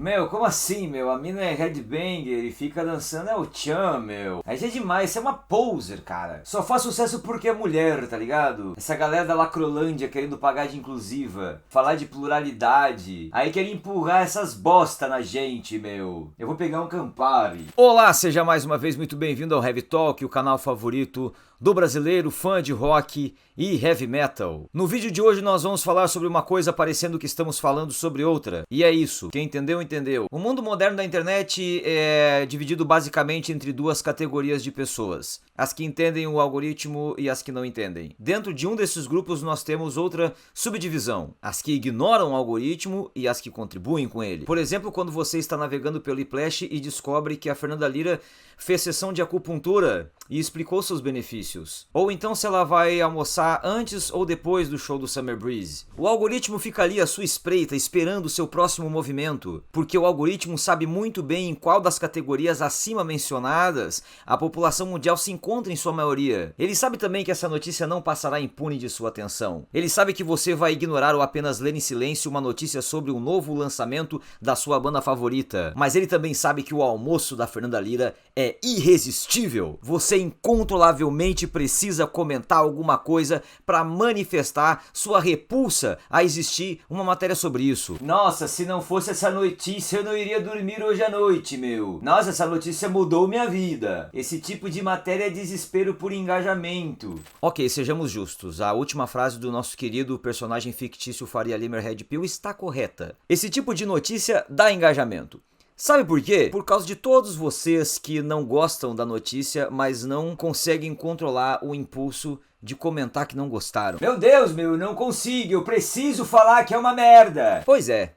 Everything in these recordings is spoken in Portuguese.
Meu, como assim, meu? A mina é headbanger e fica dançando é o tchan, meu. Aí já é demais, você é uma poser, cara. Só faz sucesso porque é mulher, tá ligado? Essa galera da Lacrolândia querendo pagar de inclusiva, falar de pluralidade, aí quer empurrar essas bosta na gente, meu. Eu vou pegar um Campari. Olá, seja mais uma vez muito bem-vindo ao Heavy Talk, o canal favorito do brasileiro fã de rock e heavy metal. No vídeo de hoje nós vamos falar sobre uma coisa parecendo que estamos falando sobre outra. E é isso, quem entendeu, entendeu. O mundo moderno da internet é dividido basicamente entre duas categorias de pessoas. As que entendem o algoritmo e as que não entendem. Dentro de um desses grupos nós temos outra subdivisão. As que ignoram o algoritmo e as que contribuem com ele. Por exemplo, quando você está navegando pelo Iplash e descobre que a Fernanda Lira fez sessão de acupuntura e explicou seus benefícios. Ou então se ela vai almoçar antes ou depois do show do Summer Breeze. O algoritmo fica ali à sua espreita, esperando o seu próximo movimento, porque o algoritmo sabe muito bem em qual das categorias acima mencionadas a população mundial se encontra em sua maioria. Ele sabe também que essa notícia não passará impune de sua atenção. Ele sabe que você vai ignorar ou apenas ler em silêncio uma notícia sobre um novo lançamento da sua banda favorita. Mas ele também sabe que o almoço da Fernanda Lira é irresistível. Você incontrolavelmente precisa comentar alguma coisa para manifestar sua repulsa a existir uma matéria sobre isso. Nossa, se não fosse essa notícia eu não iria dormir hoje à noite, meu. Nossa, essa notícia mudou minha vida. Esse tipo de matéria é desespero por engajamento. Ok, sejamos justos. A última frase do nosso querido personagem fictício Faria Limer Red Pill está correta. Esse tipo de notícia dá engajamento. Sabe por quê? Por causa de todos vocês que não gostam da notícia, mas não conseguem controlar o impulso de comentar que não gostaram. Meu Deus, meu, não consigo, eu preciso falar que é uma merda. Pois é.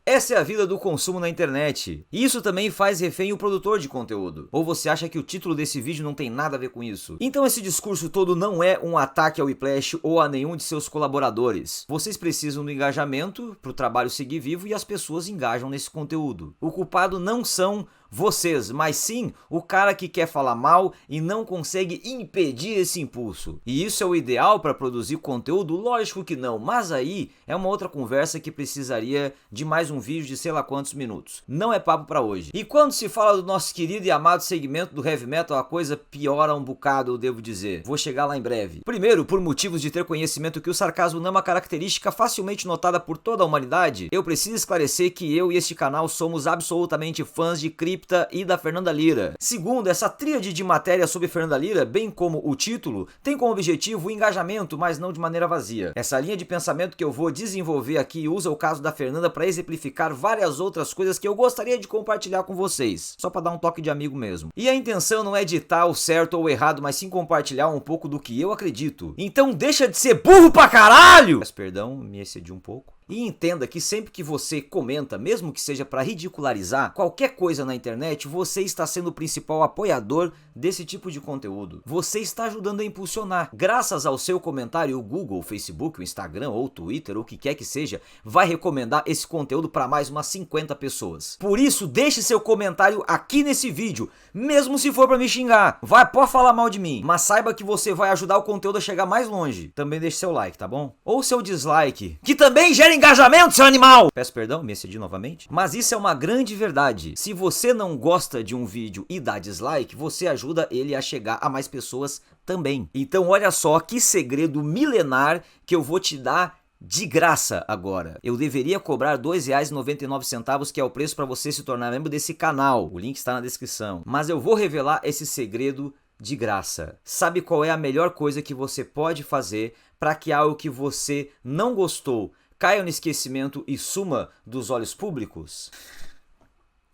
Essa é a vida do consumo na internet. E isso também faz refém o produtor de conteúdo. Ou você acha que o título desse vídeo não tem nada a ver com isso? Então esse discurso todo não é um ataque ao Iplash ou a nenhum de seus colaboradores. Vocês precisam do engajamento para o trabalho seguir vivo e as pessoas engajam nesse conteúdo. O culpado não são vocês, mas sim o cara que quer falar mal e não consegue impedir esse impulso. E isso é o ideal para produzir conteúdo? Lógico que não, mas aí é uma outra conversa que precisaria de mais um vídeo de sei lá quantos minutos. Não é papo para hoje. E quando se fala do nosso querido e amado segmento do heavy metal, a coisa piora um bocado, eu devo dizer. Vou chegar lá em breve. Primeiro, por motivos de ter conhecimento que o sarcasmo não é uma característica facilmente notada por toda a humanidade, eu preciso esclarecer que eu e este canal somos absolutamente fãs de Crypta e da Fernanda Lira. Segundo, essa tríade de matéria sobre Fernanda Lira, bem como o título, tem como objetivo o engajamento, mas não de maneira vazia. Essa linha de pensamento que eu vou desenvolver aqui usa o caso da Fernanda para exemplificar várias outras coisas que eu gostaria de compartilhar com vocês, só para dar um toque de amigo mesmo. E a intenção não é ditar o certo ou o errado, mas sim compartilhar um pouco do que eu acredito. Então deixa de ser burro pra caralho! Peço perdão, me excedi um pouco. E entenda que sempre que você comenta, mesmo que seja para ridicularizar qualquer coisa na internet, você está sendo o principal apoiador desse tipo de conteúdo. Você está ajudando a impulsionar. Graças ao seu comentário, o Google, o Facebook, o Instagram ou o Twitter, ou o que quer que seja, vai recomendar esse conteúdo para mais umas 50 pessoas. Por isso, deixe seu comentário aqui nesse vídeo, mesmo se for para me xingar. Pode falar mal de mim, mas saiba que você vai ajudar o conteúdo a chegar mais longe. Também deixe seu like, tá bom? Ou seu dislike, que também gera engajamento, seu animal! Peço perdão, me excedi novamente. Mas isso é uma grande verdade. Se você não gosta de um vídeo e dá dislike, você ajuda ele a chegar a mais pessoas também. Então olha só que segredo milenar que eu vou te dar de graça agora. Eu deveria cobrar R$ 2,99, que é o preço para você se tornar membro desse canal. O link está na descrição. Mas eu vou revelar esse segredo de graça. Sabe qual é a melhor coisa que você pode fazer para que algo que você não gostou caia no esquecimento e suma dos olhos públicos?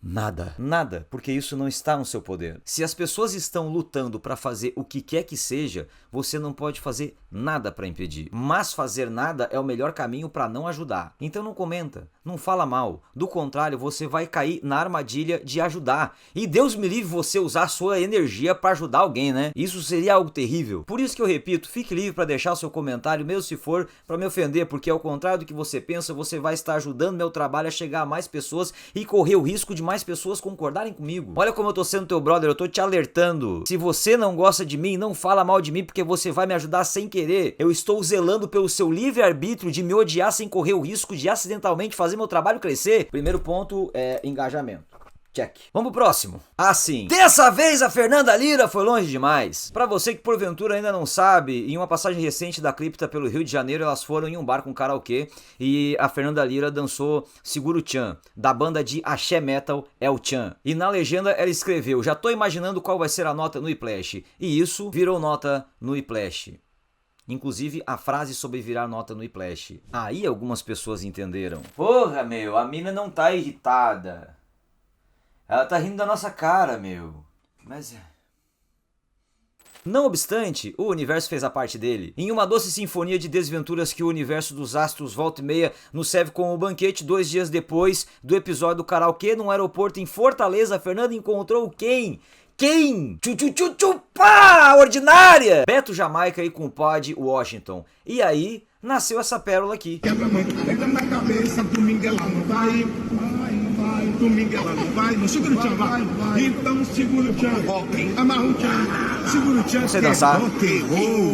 Nada. Nada, porque isso não está no seu poder. Se as pessoas estão lutando para fazer o que quer que seja, você não pode fazer nada para impedir. Mas fazer nada é o melhor caminho para não ajudar. Então não comenta, não fala mal. Do contrário, você vai cair na armadilha de ajudar. E Deus me livre você usar sua energia para ajudar alguém, né? Isso seria algo terrível. Por isso que eu repito, fique livre para deixar o seu comentário, mesmo se for para me ofender, porque ao contrário do que você pensa, você vai estar ajudando meu trabalho a chegar a mais pessoas e correr o risco de mais mais pessoas concordarem comigo. Olha como eu tô sendo teu brother, eu tô te alertando. Se você não gosta de mim, não fala mal de mim, porque você vai me ajudar sem querer. Eu estou zelando pelo seu livre-arbítrio de me odiar sem correr o risco de acidentalmente fazer meu trabalho crescer. Primeiro ponto é engajamento. Check. Vamos pro próximo. Ah, sim. Dessa vez a Fernanda Lira foi longe demais. Pra você que porventura ainda não sabe, em uma passagem recente da Cripta pelo Rio de Janeiro, elas foram em um bar com karaokê e a Fernanda Lira dançou Seguro Chan, da banda de axé metal El Chan. E na legenda ela escreveu: já tô imaginando qual vai ser a nota no Iplash. E isso virou nota no Iplash. Inclusive a frase sobre virar nota no Iplash. Aí algumas pessoas entenderam. Porra, meu, a mina não tá irritada. Ela tá rindo da nossa cara, meu. Mas... Não obstante, o universo fez a parte dele. Em uma doce sinfonia de desventuras que o universo dos astros volta e meia nos serve como um banquete, 2 dias depois do episódio do karaokê num aeroporto em Fortaleza, a Fernanda encontrou quem? Quem? Pá! Ordinária! Beto Jamaica e com o Pod Washington. E aí, nasceu essa pérola aqui. Quebra muito, pega na cabeça, domingo ela não vai. Domingo ela não vai, não segura o tchan, vai. Então segura o tchan, amarra o tchan, segura o tchan. Você dançar.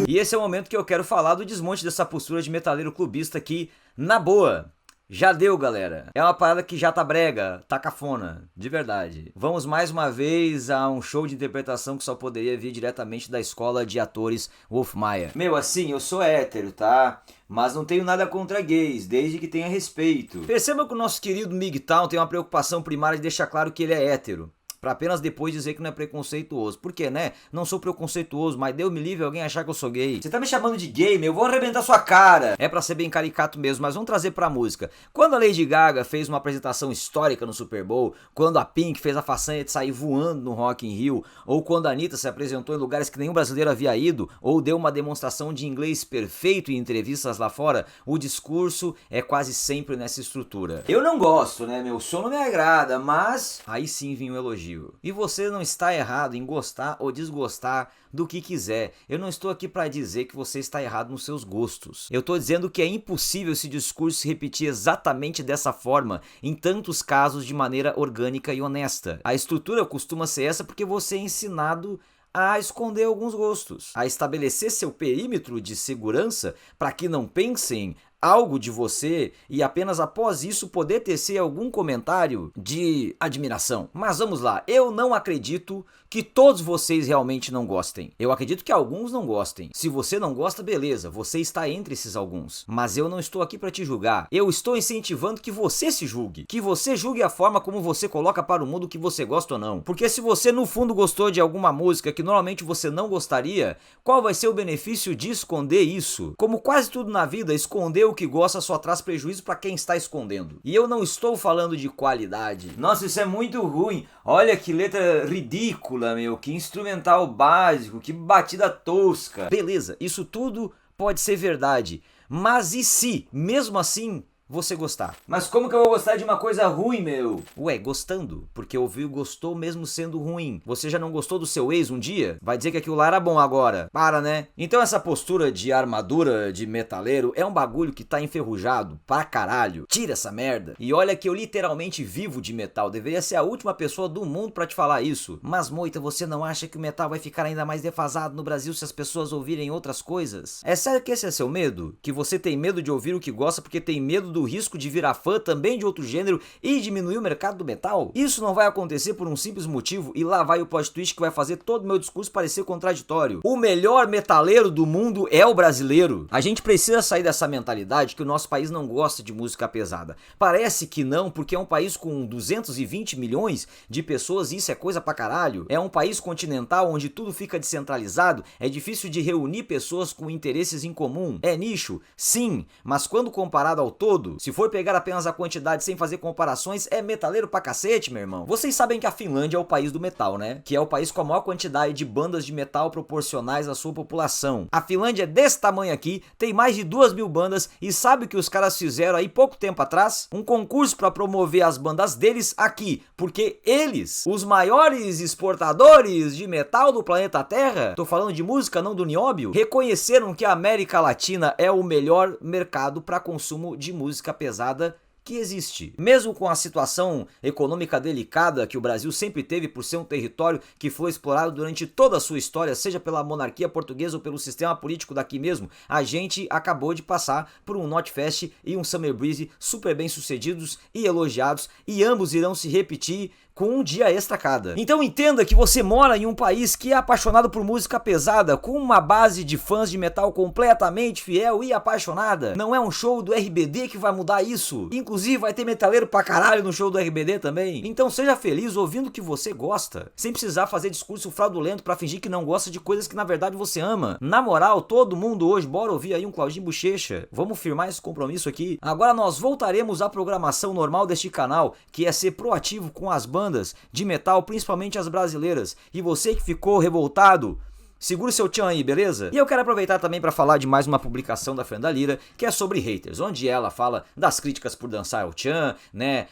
E esse é o momento que eu quero falar do desmonte dessa postura de metaleiro clubista aqui, na boa. Já deu, galera. É uma parada que já tá brega, tá cafona, de verdade. Vamos mais uma vez a um show de interpretação que só poderia vir diretamente da escola de atores Wolf Maia. Meu, assim, eu sou hétero, tá? Mas não tenho nada contra gays, desde que tenha respeito. Perceba que o nosso querido MGTOW tem uma preocupação primária de deixar claro que ele é hétero. Pra apenas depois dizer que não é preconceituoso. Por quê, né? Não sou preconceituoso, mas Deus me livre alguém achar que eu sou gay. Você tá me chamando de gay, meu? Eu vou arrebentar sua cara. É pra ser bem caricato mesmo, mas vamos trazer pra música. Quando a Lady Gaga fez uma apresentação histórica no Super Bowl, quando a Pink fez a façanha de sair voando no Rock in Rio, ou quando a Anitta se apresentou em lugares que nenhum brasileiro havia ido, ou deu uma demonstração de inglês perfeito em entrevistas lá fora, o discurso é quase sempre nessa estrutura. Eu não gosto, né? Meu som não me agrada, mas... Aí sim vinha o elogio. E você não está errado em gostar ou desgostar do que quiser. Eu não estou aqui para dizer que você está errado nos seus gostos. Eu estou dizendo que é impossível esse discurso se repetir exatamente dessa forma, em tantos casos de maneira orgânica e honesta. A estrutura costuma ser essa porque você é ensinado a esconder alguns gostos, a estabelecer seu perímetro de segurança para que não pensem algo de você e apenas após isso poder tecer algum comentário de admiração. Mas vamos lá, eu não acredito que todos vocês realmente não gostem. Eu acredito que alguns não gostem. Se você não gosta, beleza, você está entre esses alguns. Mas eu não estou aqui para te julgar. Eu estou incentivando que você se julgue. Que você julgue a forma como você coloca para o mundo que você gosta ou não. Porque se você no fundo gostou de alguma música que normalmente você não gostaria, qual vai ser o benefício de esconder isso? Como quase tudo na vida, esconder o que gosta só traz prejuízo para quem está escondendo. E eu não estou falando de qualidade. Nossa, isso é muito ruim. Olha que letra ridícula, meu. Que instrumental básico. Que batida tosca. Beleza, isso tudo pode ser verdade. Mas e se, mesmo assim, você gostar? Mas como que eu vou gostar de uma coisa ruim, meu? Ué, gostando. Porque ouviu gostou mesmo sendo ruim. Você já não gostou do seu ex um dia? Vai dizer que aquilo lá era bom agora. Para, né? Então essa postura de armadura de metaleiro é um bagulho que tá enferrujado pra caralho. Tira essa merda. E olha que eu literalmente vivo de metal. Deveria ser a última pessoa do mundo pra te falar isso. Mas, Moita, você não acha que o metal vai ficar ainda mais defasado no Brasil se as pessoas ouvirem outras coisas? É sério que esse é seu medo? Que você tem medo de ouvir o que gosta porque tem medo do risco de virar fã também de outro gênero e diminuir o mercado do metal? Isso não vai acontecer por um simples motivo e lá vai o plot twist que vai fazer todo o meu discurso parecer contraditório. O melhor metaleiro do mundo é o brasileiro. A gente precisa sair dessa mentalidade que o nosso país não gosta de música pesada. Parece que não, porque é um país com 220 milhões de pessoas e isso é coisa pra caralho. É um país continental onde tudo fica descentralizado, é difícil de reunir pessoas com interesses em comum. É nicho? Sim, mas quando comparado ao todo, se for pegar apenas a quantidade sem fazer comparações, é metaleiro pra cacete, meu irmão. Vocês sabem que a Finlândia é o país do metal, né? Que é o país com a maior quantidade de bandas de metal proporcionais à sua população. A Finlândia é desse tamanho aqui, tem mais de 2.000 bandas e sabe o que os caras fizeram aí pouco tempo atrás? Um concurso pra promover as bandas deles aqui, porque eles, os maiores exportadores de metal do planeta Terra, tô falando de música, não do nióbio, reconheceram que a América Latina é o melhor mercado pra consumo de música pesada que existe. Mesmo com a situação econômica delicada que o Brasil sempre teve por ser um território que foi explorado durante toda a sua história, seja pela monarquia portuguesa ou pelo sistema político daqui mesmo, a gente acabou de passar por um Knotfest e um Summer Breeze super bem sucedidos e elogiados, e ambos irão se repetir com um dia extra cada. Então entenda que você mora em um país que é apaixonado por música pesada, com uma base de fãs de metal completamente fiel e apaixonada. Não é um show do RBD que vai mudar isso. Inclusive vai ter metaleiro pra caralho no show do RBD também. Então seja feliz ouvindo o que você gosta, sem precisar fazer discurso fraudulento pra fingir que não gosta de coisas que na verdade você ama. Na moral, todo mundo hoje, bora ouvir aí um Claudinho Bochecha. Vamos firmar esse compromisso aqui. Agora nós voltaremos à programação normal deste canal, que é ser proativo com as bandas de metal, principalmente as brasileiras. E você que ficou revoltado, segura o seu tchan aí, beleza? E eu quero aproveitar também para falar de mais uma publicação da Fernanda Lira, que é sobre haters, onde ela fala das críticas por dançar o tchan, né,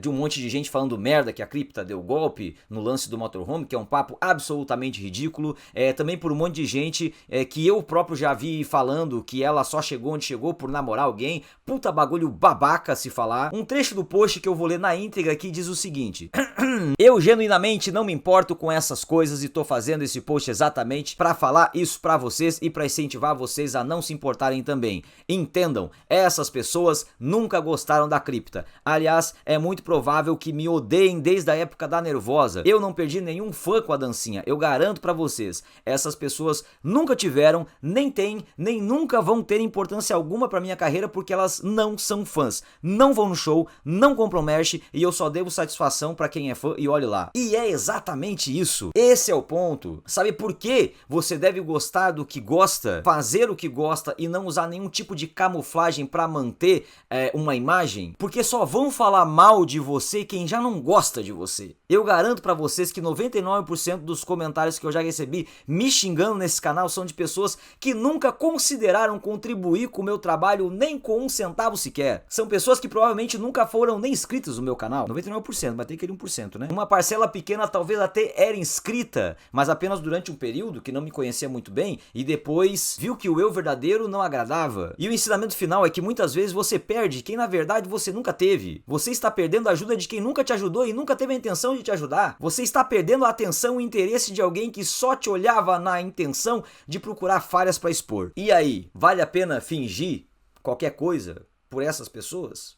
de um monte de gente falando merda que a cripta deu golpe no lance do motorhome, que é um papo absolutamente ridículo, também por um monte de gente que eu próprio já vi falando que ela só chegou onde chegou por namorar alguém, puta bagulho babaca se falar. Um trecho do post que eu vou ler na íntegra aqui diz o seguinte: eu genuinamente não me importo com essas coisas e tô fazendo esse post exatamente para falar isso para vocês e para incentivar vocês a não se importarem também. Entendam, essas pessoas nunca gostaram da cripta. Aliás, é muito provável que me odeiem desde a época da Nervosa. Eu não perdi nenhum fã com a dancinha, eu garanto para vocês. Essas pessoas nunca tiveram, nem têm, nem nunca vão ter importância alguma para minha carreira, porque elas não são fãs. Não vão no show, não compram merch, e eu só devo satisfação para quem é fã e olhe lá. E é exatamente isso. Esse é o ponto. Sabe por quê? Você deve gostar do que gosta, fazer o que gosta e não usar nenhum tipo de camuflagem para manter uma imagem, porque só vão falar mal de você quem já não gosta de você. Eu garanto para vocês que 99% dos comentários que eu já recebi me xingando nesse canal são de pessoas que nunca consideraram contribuir com o meu trabalho nem com um centavo sequer. São pessoas que provavelmente nunca foram nem inscritas no meu canal. 99%, mas tem aquele 1%, né? Uma parcela pequena talvez até era inscrita, mas apenas durante um período que não me conhecia muito bem e depois viu que o eu verdadeiro não agradava. E o ensinamento final é que muitas vezes você perde quem na verdade você nunca teve. Você está perdendo a ajuda de quem nunca te ajudou e nunca teve a intenção de te ajudar. Você está perdendo a atenção e o interesse de alguém que só te olhava na intenção de procurar falhas para expor. E aí, vale a pena fingir qualquer coisa por essas pessoas?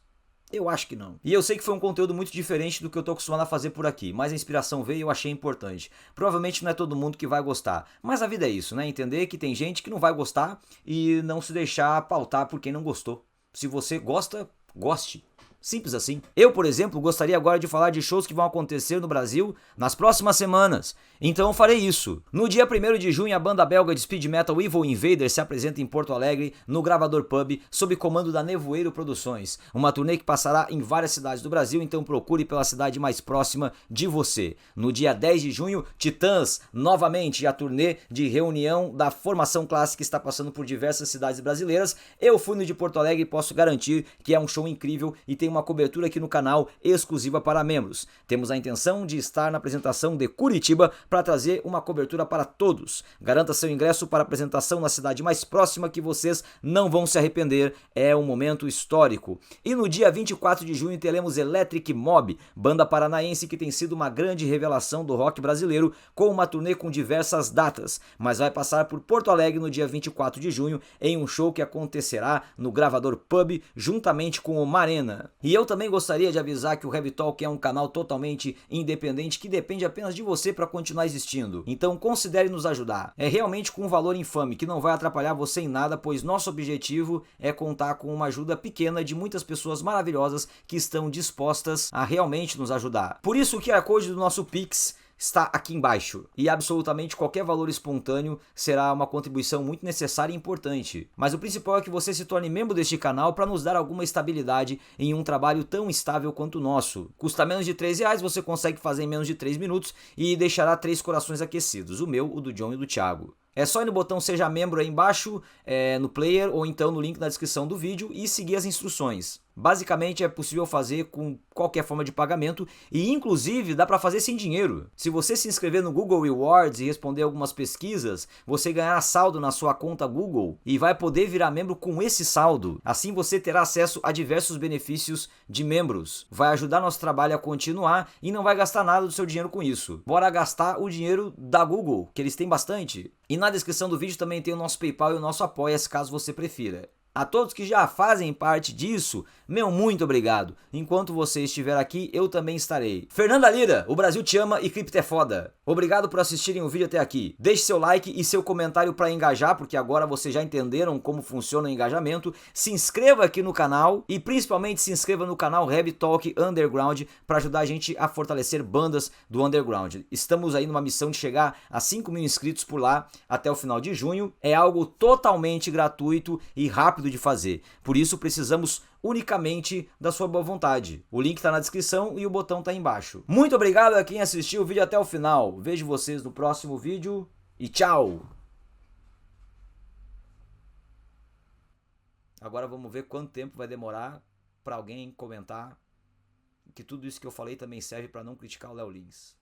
Eu acho que não. E eu sei que foi um conteúdo muito diferente do que eu tô acostumado a fazer por aqui, mas a inspiração veio e eu achei importante. Provavelmente não é todo mundo que vai gostar, mas a vida é isso, né? Entender que tem gente que não vai gostar e não se deixar pautar por quem não gostou. Se você gosta, goste. Simples assim. Eu, por exemplo, gostaria agora de falar de shows que vão acontecer no Brasil nas próximas semanas. Então eu farei isso. No dia 1º de junho, a banda belga de speed metal Evil Invader se apresenta em Porto Alegre, no Gravador Pub, sob comando da Nevoeiro Produções. Uma turnê que passará em várias cidades do Brasil, então procure pela cidade mais próxima de você. No dia 10 de junho, Titãs, novamente a turnê de reunião da formação clássica está passando por diversas cidades brasileiras. Eu fui no de Porto Alegre e posso garantir que é um show incrível e tem uma cobertura aqui no canal exclusiva para membros. Temos a intenção de estar na apresentação de Curitiba para trazer uma cobertura para todos. Garanta seu ingresso para a apresentação na cidade mais próxima que vocês não vão se arrepender. É um momento histórico. E no dia 24 de junho teremos Electric Mob, banda paranaense que tem sido uma grande revelação do rock brasileiro, com uma turnê com diversas datas, mas vai passar por Porto Alegre no dia 24 de junho em um show que acontecerá no Gravador Pub juntamente com o Marena. E eu também gostaria de avisar que o Heavy Talk é um canal totalmente independente que depende apenas de você para continuar existindo. Então considere nos ajudar. É realmente com um valor infame que não vai atrapalhar você em nada, pois nosso objetivo é contar com uma ajuda pequena de muitas pessoas maravilhosas que estão dispostas a realmente nos ajudar. Por isso o QR Code do nosso Pix está aqui embaixo, e absolutamente qualquer valor espontâneo será uma contribuição muito necessária e importante. Mas o principal é que você se torne membro deste canal para nos dar alguma estabilidade em um trabalho tão estável quanto o nosso. Custa menos de R$3, você consegue fazer em menos de 3 minutos e deixará 3 corações aquecidos, o meu, o do John e o do Thiago. É só ir no botão Seja Membro aí embaixo, no player, ou então no link na descrição do vídeo e seguir as instruções. Basicamente é possível fazer com qualquer forma de pagamento e inclusive dá para fazer sem dinheiro. Se você se inscrever no Google Rewards e responder algumas pesquisas, você ganhará saldo na sua conta Google e vai poder virar membro com esse saldo. Assim você terá acesso a diversos benefícios de membros. Vai ajudar nosso trabalho a continuar e não vai gastar nada do seu dinheiro com isso. Bora gastar o dinheiro da Google, que eles têm bastante. E na descrição do vídeo também tem o nosso PayPal e o nosso Apoia-se, caso você prefira. A todos que já fazem parte disso, meu muito obrigado. Enquanto você estiver aqui, eu também estarei. Fernanda Lira, o Brasil te ama e cripto é foda. Obrigado por assistirem o vídeo até aqui. Deixe seu like e seu comentário para engajar, porque agora vocês já entenderam como funciona o engajamento. Se inscreva aqui no canal e principalmente se inscreva no canal Heavy Talk Underground para ajudar a gente a fortalecer bandas do Underground. Estamos aí numa missão de chegar a 5.000 inscritos por lá até o final de junho. É algo totalmente gratuito e rápido de fazer. Por isso precisamos unicamente da sua boa vontade. O link está na descrição e o botão está aí embaixo. Muito obrigado a quem assistiu o vídeo até o final. Vejo vocês no próximo vídeo e tchau! Agora vamos ver quanto tempo vai demorar para alguém comentar que tudo isso que eu falei também serve para não criticar o Léo Lins.